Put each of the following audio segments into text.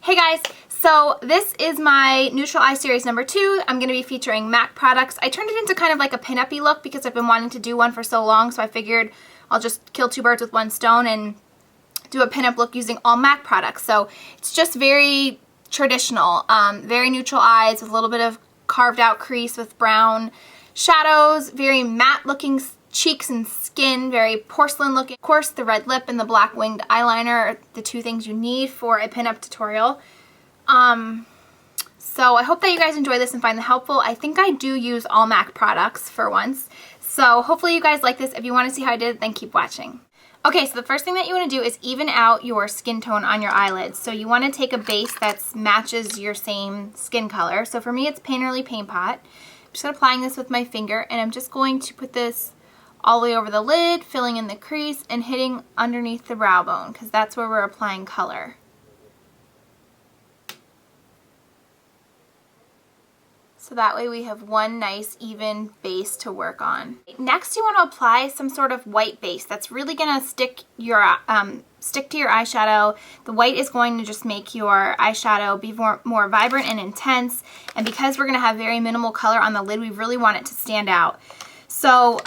Hey guys, so this is my neutral eye series number 2. I'm going to be featuring MAC products. I turned it into kind of like a pinup-y look because I've been wanting to do one for so long, so I figured I'll just kill two birds with one stone and do a pinup look using all MAC products. So it's just very traditional, very neutral eyes with a little bit of carved out crease with brown shadows, very matte looking cheeks and skin, very porcelain looking. Of course, the red lip and the black winged eyeliner are the two things you need for a pinup tutorial. So I hope that you guys enjoy this and find it helpful. I think I do use all MAC products for once. So hopefully you guys like this. If you want to see how I did it, then keep watching. Okay, so the first thing that you want to do is even out your skin tone on your eyelids. So you want to take a base that matches your same skin color. So for me, it's Painterly Paint Pot. I'm just applying this with my finger, and I'm just going to put this all the way over the lid, filling in the crease, and hitting underneath the brow bone, because that's where we're applying color. So that way we have one nice even base to work on. Next, you want to apply some sort of white base that's really going to stick to your eyeshadow. The white is going to just make your eyeshadow be more vibrant and intense, and because we're going to have very minimal color on the lid, we really want it to stand out. So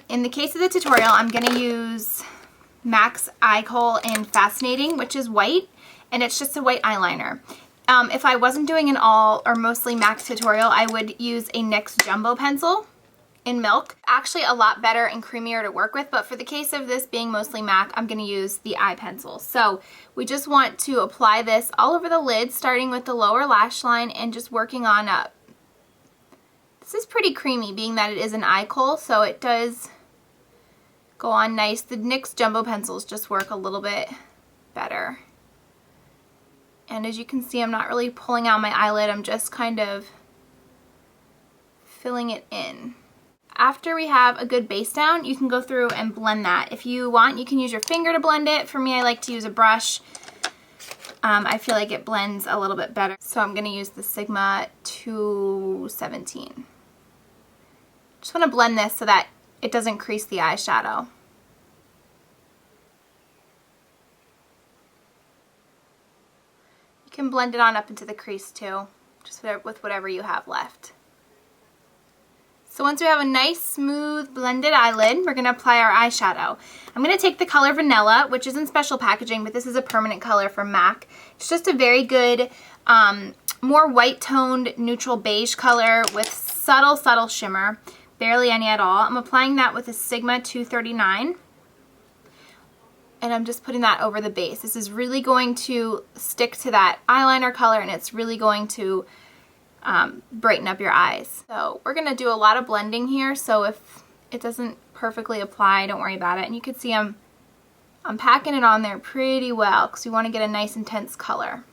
in the case of the tutorial, I'm going to use MAC's Eye Kohl in Fascinating, which is white, and it's just a white eyeliner. If I wasn't doing an all or mostly MAC tutorial, I would use a NYX Jumbo Pencil in Milk. Actually a lot better and creamier to work with, but for the case of this being mostly MAC, I'm going to use the eye pencil. So we just want to apply this all over the lid, starting with the lower lash line and just working on up. This is pretty creamy, being that it is an eye kohl, so it does go on nice. The NYX Jumbo Pencils just work a little bit better. And as you can see, I'm not really pulling out my eyelid, I'm just kind of filling it in. After we have a good base down, you can go through and blend that. If you want, you can use your finger to blend it. For me, I like to use a brush. I feel like it blends a little bit better. So I'm going to use the Sigma 217. Just want to blend this so that it doesn't crease the eyeshadow. You can blend it on up into the crease too, just with whatever you have left. So once we have a nice, smooth, blended eyelid, we're going to apply our eyeshadow. I'm going to take the color Vanilla, which is in special packaging, but this is a permanent color from MAC. It's just a very good, more white-toned, neutral beige color with subtle, subtle shimmer. Barely any at all. I'm applying that with a Sigma 239. And I'm just putting that over the base. This is really going to stick to that eyeliner color, and it's really going to brighten up your eyes. So we're going to do a lot of blending here, so if it doesn't perfectly apply, don't worry about it. And you can see I'm packing it on there pretty well because we want to get a nice intense color.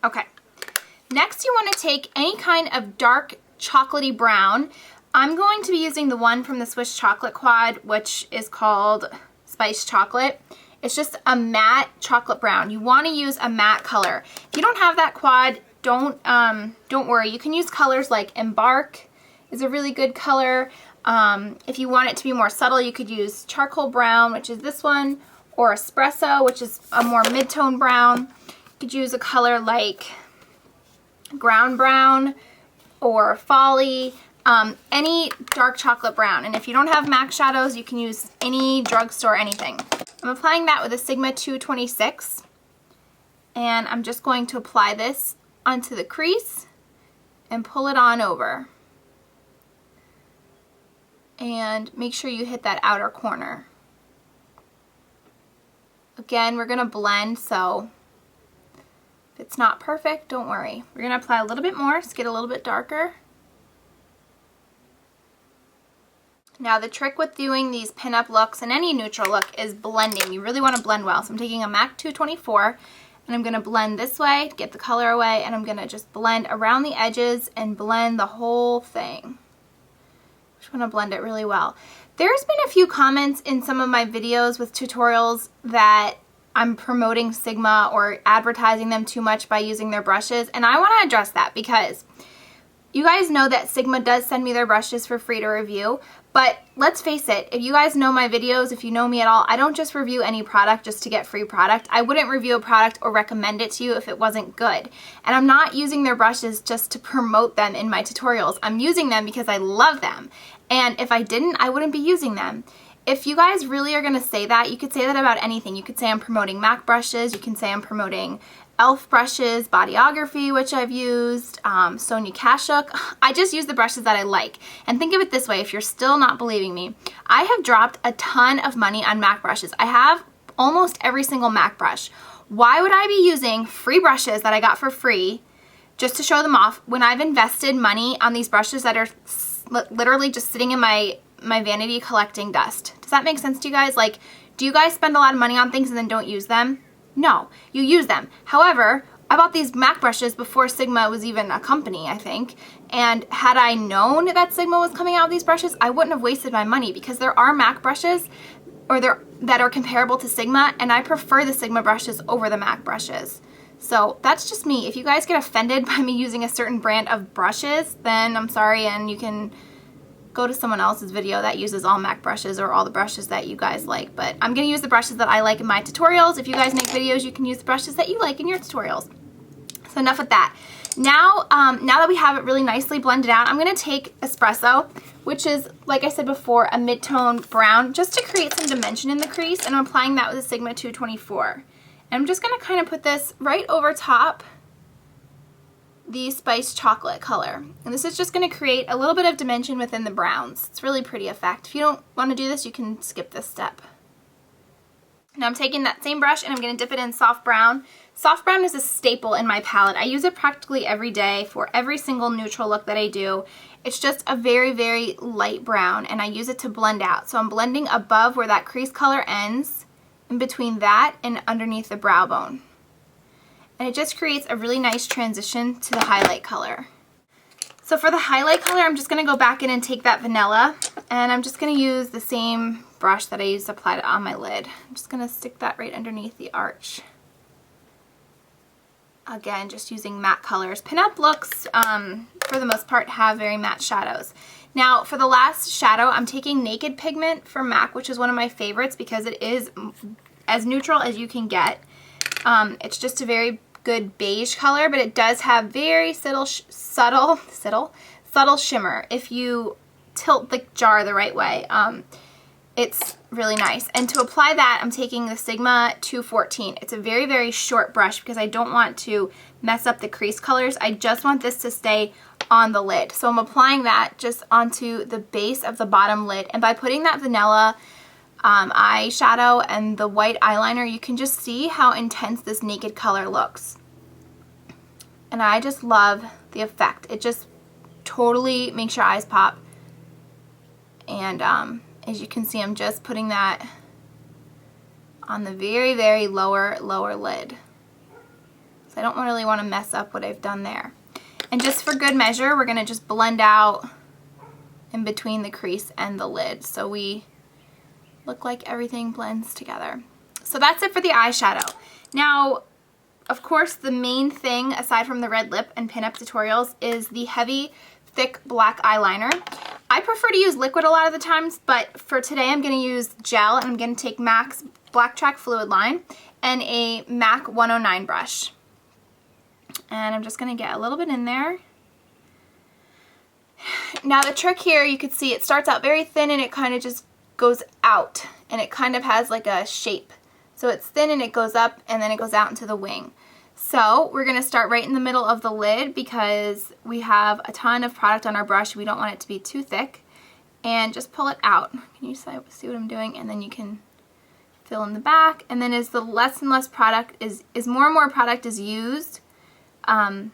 Okay. Next, you want to take any kind of dark chocolatey brown. I'm going to be using the one from the Swiss Chocolate Quad, which is called Spiced Chocolate. It's just a matte chocolate brown. You want to use a matte color. If you don't have that quad, don't worry. You can use colors like Embark is a really good color. If you want it to be more subtle, you could use Charcoal Brown, which is this one, or Espresso, which is a more mid-tone brown. You could use a color like Ground Brown or Folly. Any dark chocolate brown, and if you don't have MAC shadows, you can use any drugstore anything. I'm applying that with a Sigma 226, and I'm just going to apply this onto the crease and pull it on over, and make sure you hit that outer corner. Again, we're going to blend, so if it's not perfect, don't worry. We're going to apply a little bit more to get a little bit darker. Now the trick with doing these pinup looks and any neutral look is blending. You really want to blend well. So I'm taking a MAC 224 and I'm going to blend this way to get the color away, and I'm going to just blend around the edges and blend the whole thing. Just want to blend it really well. There's been a few comments in some of my videos with tutorials that I'm promoting Sigma or advertising them too much by using their brushes, and I want to address that because You guys know that Sigma does send me their brushes for free to review, but let's face it, if you guys know my videos, if you know me at all, I don't just review any product just to get free product. I wouldn't review a product or recommend it to you if it wasn't good. And I'm not using their brushes just to promote them in my tutorials. I'm using them because I love them. And if I didn't, I wouldn't be using them. If you guys really are going to say that, you could say that about anything. You could say I'm promoting MAC brushes. You can say I'm promoting e.l.f. brushes, Bodyography, which I've used, Sonia Kashuk. I just use the brushes that I like. And think of it this way, if you're still not believing me, I have dropped a ton of money on MAC brushes. I have almost every single MAC brush. Why would I be using free brushes that I got for free just to show them off when I've invested money on these brushes that are literally just sitting in my vanity collecting dust? Does that make sense to you guys? Like, do you guys spend a lot of money on things and then don't use them? No, you use them. However, I bought these MAC brushes before Sigma was even a company, I think. And had I known that Sigma was coming out with these brushes, I wouldn't have wasted my money, because there are MAC brushes that are comparable to Sigma, and I prefer the Sigma brushes over the MAC brushes. So that's just me. If you guys get offended by me using a certain brand of brushes, then I'm sorry, and you can go to someone else's video that uses all MAC brushes or all the brushes that you guys like. But I'm going to use the brushes that I like in my tutorials. If you guys make videos, you can use the brushes that you like in your tutorials. So enough with that. Now, now that we have it really nicely blended out, I'm going to take Espresso, which is, like I said before, a mid-tone brown, just to create some dimension in the crease, and I'm applying that with a Sigma 224. And I'm just going to kind of put this right over top the spiced chocolate color. And this is just going to create a little bit of dimension within the browns. It's really pretty effect. If you don't want to do this, you can skip this step. Now I'm taking that same brush and I'm going to dip it in soft brown. Soft brown is a staple in my palette. I use it practically every day for every single neutral look that I do. It's just a very, very light brown, and I use it to blend out. So I'm blending above where that crease color ends, in between that and underneath the brow bone. And it just creates a really nice transition to the highlight color. So for the highlight color, I'm just going to go back in and take that vanilla, and I'm just going to use the same brush that I used to apply it on my lid. I'm just going to stick that right underneath the arch. Again, just using matte colors. Pinup looks, for the most part, have very matte shadows. Now, for the last shadow, I'm taking Naked Pigment from MAC, which is one of my favorites because it is as neutral as you can get. It's just a very good beige color, but it does have very subtle shimmer. If you tilt the jar the right way, it's really nice. And to apply that, I'm taking the Sigma 214. It's a very, very short brush because I don't want to mess up the crease colors. I just want this to stay on the lid. So I'm applying that just onto the base of the bottom lid. And by putting that vanilla eyeshadow and the white eyeliner, you can just see how intense this naked color looks. And I just love the effect. It just totally makes your eyes pop. And as you can see, I'm just putting that on the very, very lower lid. So I don't really want to mess up what I've done there. And just for good measure, we're going to just blend out in between the crease and the lid, so we look like everything blends together. So that's it for the eyeshadow. Now, of course, the main thing, aside from the red lip and pinup tutorials, is the heavy, thick black eyeliner. I prefer to use liquid a lot of the times, but for today I'm going to use gel, and I'm going to take MAC's Black Track Fluid Line and a MAC 109 brush. And I'm just going to get a little bit in there. Now the trick here, you can see it starts out very thin and it kind of just goes out, and it kind of has like a shape. So it's thin and it goes up and then it goes out into the wing. So we're going to start right in the middle of the lid because we have a ton of product on our brush. We don't want it to be too thick. And just pull it out. Can you see what I'm doing? And then you can fill in the back. And then as the less and less product is more and more product is used, and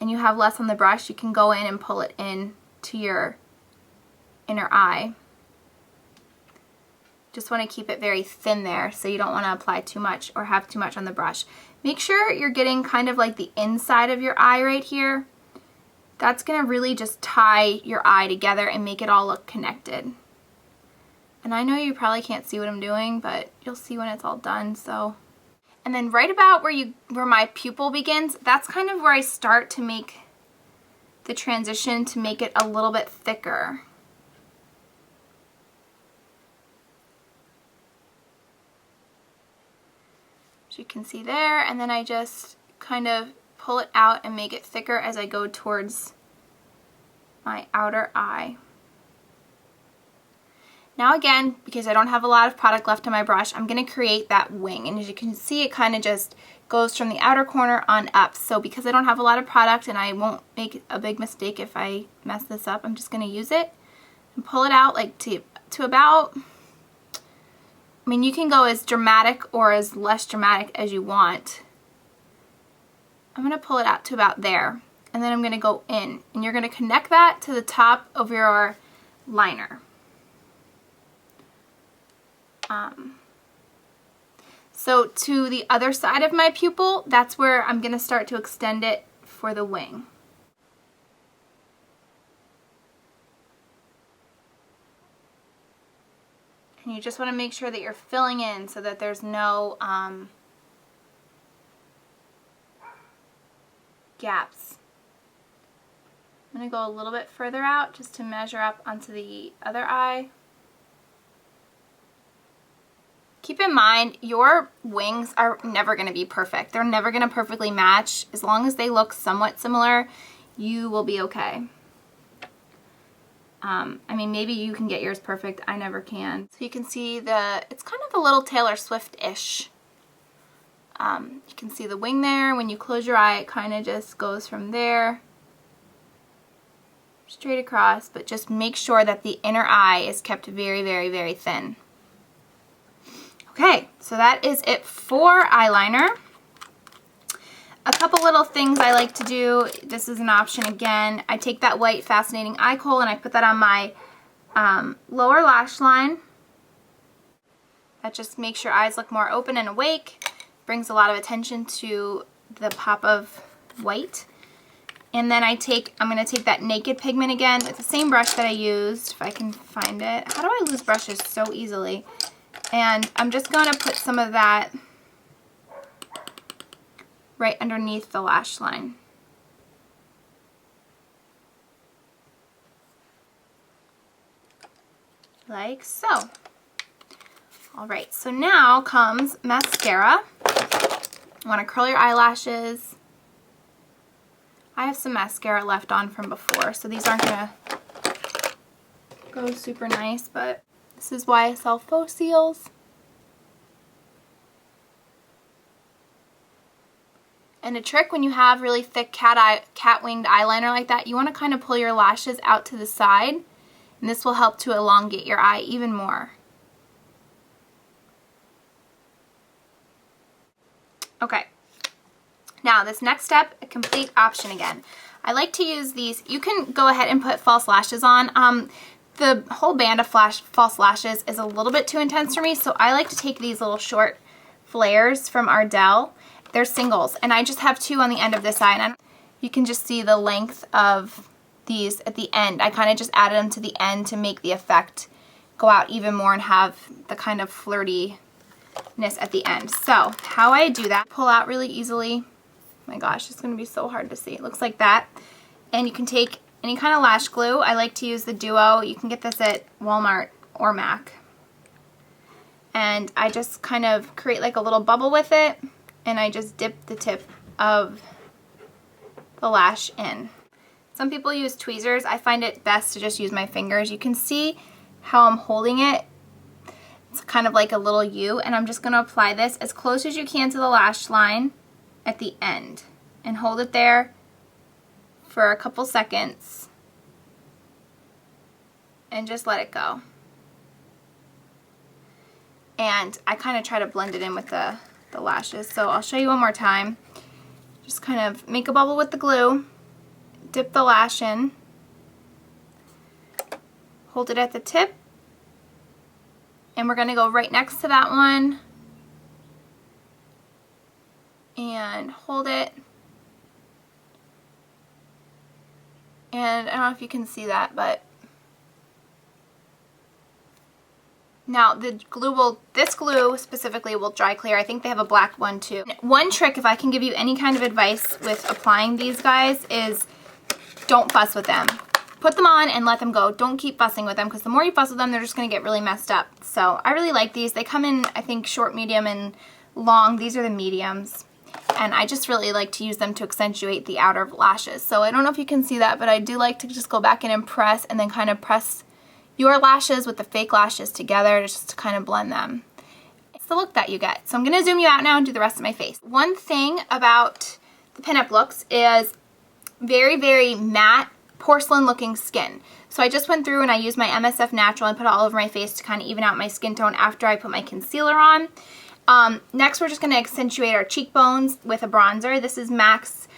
you have less on the brush, you can go in and pull it in to your inner eye. Just want to keep it very thin there, so you don't want to apply too much or have too much on the brush. Make sure you're getting kind of like the inside of your eye right here. That's going to really just tie your eye together and make it all look connected. And I know you probably can't see what I'm doing, but you'll see when it's all done. So, and then right about where my pupil begins, that's kind of where I start to make the transition to make it a little bit thicker. As you can see there, and then I just kind of pull it out and make it thicker as I go towards my outer eye. Now again, because I don't have a lot of product left on my brush, I'm going to create that wing. And as you can see, it kind of just goes from the outer corner on up. So because I don't have a lot of product and I won't make a big mistake if I mess this up, I'm just going to use it and pull it out like to about, I mean, you can go as dramatic or as less dramatic as you want. I'm going to pull it out to about there. And then I'm going to go in. And you're going to connect that to the top of your liner. So to the other side of my pupil, that's where I'm going to start to extend it for the wing. And you just want to make sure that you're filling in so that there's no gaps. I'm going to go a little bit further out just to measure up onto the other eye. Keep in mind, your wings are never going to be perfect. They're never going to perfectly match. As long as they look somewhat similar, you will be okay. I mean, maybe you can get yours perfect. I never can. So you can see it's kind of a little Taylor Swift-ish. You can see the wing there. When you close your eye, it kind of just goes from there straight across, but just make sure that the inner eye is kept very, very, very thin. Okay, so that is it for eyeliner. A couple little things I like to do, this is an option again. I take that white Fascinating Eye Kohl and I put that on my lower lash line. That just makes your eyes look more open and awake, brings a lot of attention to the pop of white. And then I'm going to take that Naked pigment again with the same brush that I used, if I can find it. How do I lose brushes so easily? And I'm just going to put some of that right underneath the lash line. Like so. Alright, so now comes mascara. You want to curl your eyelashes. I have some mascara left on from before, so these aren't going to go super nice, but this is why I sell faux seals. And a trick when you have really thick cat-winged eyeliner like that, you want to kind of pull your lashes out to the side, and this will help to elongate your eye even more. Okay, now this next step, a complete option again. I like to use these. You can go ahead and put false lashes on. The whole band of false lashes is a little bit too intense for me, so I like to take these little short flares from Ardell. They're singles, and I just have two on the end of this eye. And you can just see the length of these at the end. I kind of just added them to the end to make the effect go out even more and have the kind of flirtiness at the end. So how I do that, pull out really easily. Oh my gosh, it's going to be so hard to see. It looks like that. And you can take any kind of lash glue. I like to use the Duo. You can get this at Walmart or MAC. And I just kind of create like a little bubble with it, and I just dip the tip of the lash in. Some people use tweezers. I find it best to just use my fingers. You can see how I'm holding it. It's kind of like a little U, and I'm just going to apply this as close as you can to the lash line at the end and hold it there for a couple seconds and just let it go. And I kind of try to blend it in with the lashes. So I'll show you one more time. Just kind of make a bubble with the glue, dip the lash in, hold it at the tip, and we're going to go right next to that one and hold it. And I don't know if you can see that, but now this glue specifically will dry clear. I think they have a black one too. One trick, if I can give you any kind of advice with applying these guys, is don't fuss with them. Put them on and let them go. Don't keep fussing with them, because the more you fuss with them, they're just going to get really messed up. So I really like these. They come in, I think, short, medium, and long. These are the mediums. And I just really like to use them to accentuate the outer lashes. So I don't know if you can see that, but I do like to just go back in and press, and then kind of press your lashes with the fake lashes together just to kind of blend them. It's the look that you get. So I'm going to zoom you out now and do the rest of my face. One thing about the Pinup looks is very, very matte, porcelain looking skin. So I just went through and I used my MSF Natural and put it all over my face to kind of even out my skin tone after I put my concealer on. Next, we're just going to accentuate our cheekbones with a bronzer. This is MAC's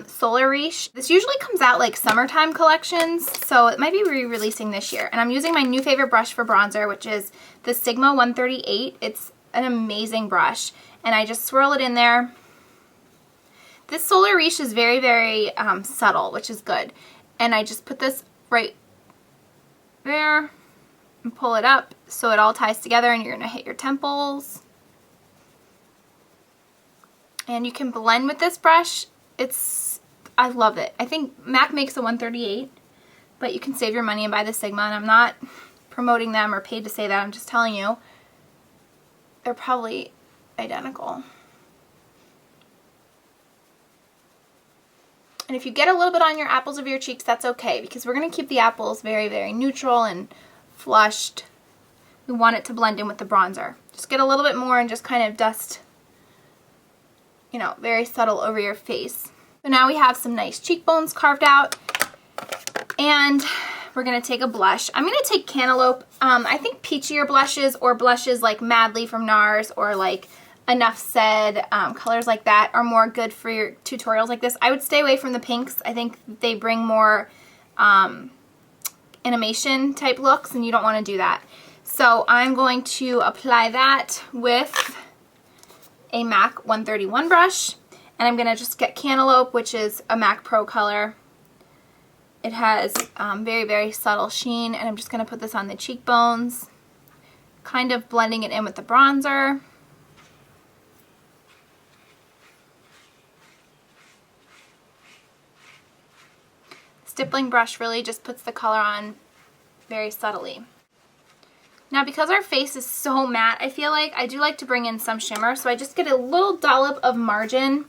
Solar Riche. This usually comes out like summertime collections, so it might be re-releasing this year. And I'm using my new favorite brush for bronzer, which is the Sigma 138. It's an amazing brush. And I just swirl it in there. This Solar Riche is very, very subtle, which is good. And I just put this right there and pull it up so it all ties together, and you're going to hit your temples. And you can blend with this brush. I love it. I think MAC makes a 138, but you can save your money and buy the Sigma, and I'm not promoting them or paid to say that. I'm just telling you they're probably identical. And if you get a little bit on your apples of your cheeks, that's okay, because we're going to keep the apples very, very neutral and flushed. We want it to blend in with the bronzer. Just get a little bit more and just kind of dust, you know, very subtle over your face. So now we have some nice cheekbones carved out, and we're going to take a blush. I'm going to take Cantaloupe. I think peachier blushes, or blushes like Madly from NARS, or like Enough Said, colors like that are more good for your tutorials like this. I would stay away from the pinks. I think they bring more animation type looks, and you don't want to do that. So I'm going to apply that with a MAC 131 brush, and I'm going to just get Cantaloupe, which is a MAC Pro color. It has very, very subtle sheen, and I'm just going to put this on the cheekbones, kind of blending it in with the bronzer. Stippling brush really just puts the color on very subtly. Now, because our face is so matte, I feel like I do like to bring in some shimmer, so I just get a little dollop of margin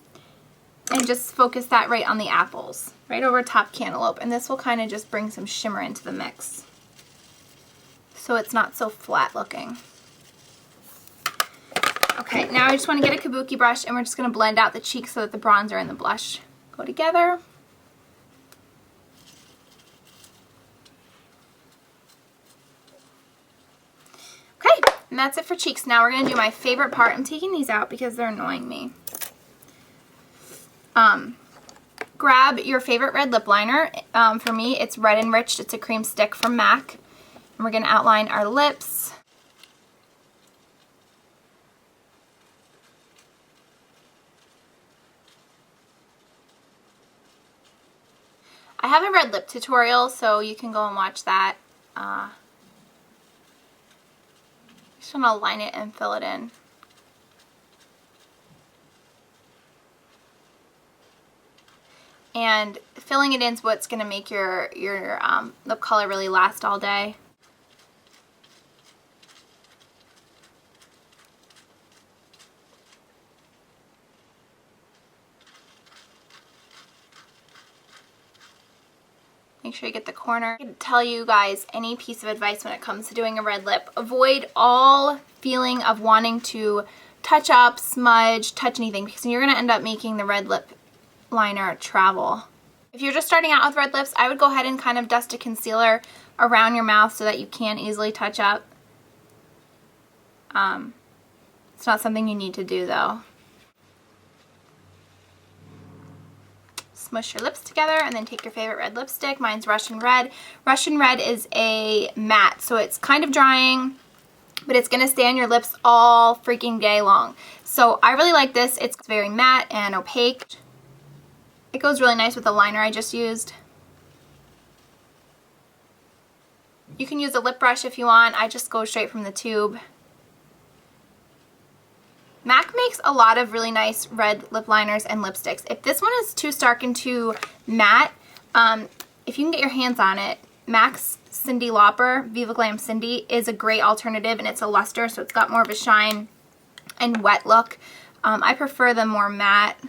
and just focus that right on the apples, right over top Cantaloupe, and this will kind of just bring some shimmer into the mix, so it's not so flat looking. Okay, now I just want to get a kabuki brush, and we're just going to blend out the cheeks so that the bronzer and the blush go together. And that's it for cheeks. Now we're going to do my favorite part. I'm taking these out because they're annoying me. Grab your favorite red lip liner. For me, it's Red Enriched. It's a cream stick from MAC. And we're going to outline our lips. I have a red lip tutorial, so you can go and watch that. Just want to line it and fill it in. And filling it in is what's going to make your lip color really last all day. Make sure you get the corner. I can tell you guys any piece of advice when it comes to doing a red lip. Avoid all feeling of wanting to touch up, smudge, touch anything, because you're going to end up making the red lip liner travel. If you're just starting out with red lips, I would go ahead and kind of dust a concealer around your mouth so that you can easily touch up. It's not something you need to do though. Smush your lips together and then take your favorite red lipstick. Mine's Russian Red. Russian Red is a matte, so it's kind of drying, but it's going to stay on your lips all freaking day long. So I really like this. It's very matte and opaque. It goes really nice with the liner I just used. You can use a lip brush if you want. I just go straight from the tube. MAC makes a lot of really nice red lip liners and lipsticks. If this one is too stark and too matte, if you can get your hands on it, MAC's Cindy Lauper, Viva Glam Cindy, is a great alternative, and it's a luster, so it's got more of a shine and wet look. I prefer the more matte.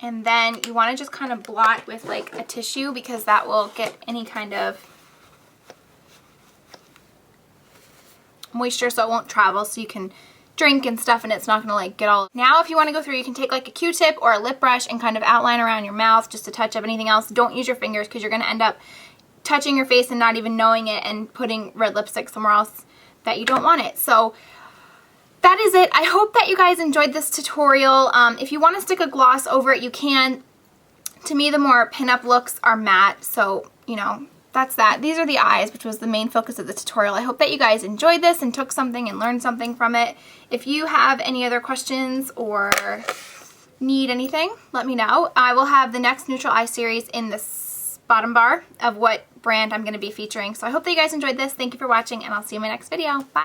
And then you want to just kind of blot with like a tissue, because that will get any kind of moisture, so it won't travel, so you can drink and stuff and it's not gonna like get all. Now if you want to go through, you can take like a Q-tip or a lip brush and kind of outline around your mouth just to touch up anything else. Don't use your fingers, because you're gonna end up touching your face and not even knowing it and putting red lipstick somewhere else that you don't want it. So that is it. I hope that you guys enjoyed this tutorial. If you want to stick a gloss over it, you can. To me, the more pinup looks are matte, so, you know, that's that. These are the eyes, which was the main focus of the tutorial. I hope that you guys enjoyed this and took something and learned something from it. If you have any other questions or need anything, let me know. I will have the next neutral eye series in this bottom bar of what brand I'm going to be featuring. So I hope that you guys enjoyed this. Thank you for watching, and I'll see you in my next video. Bye!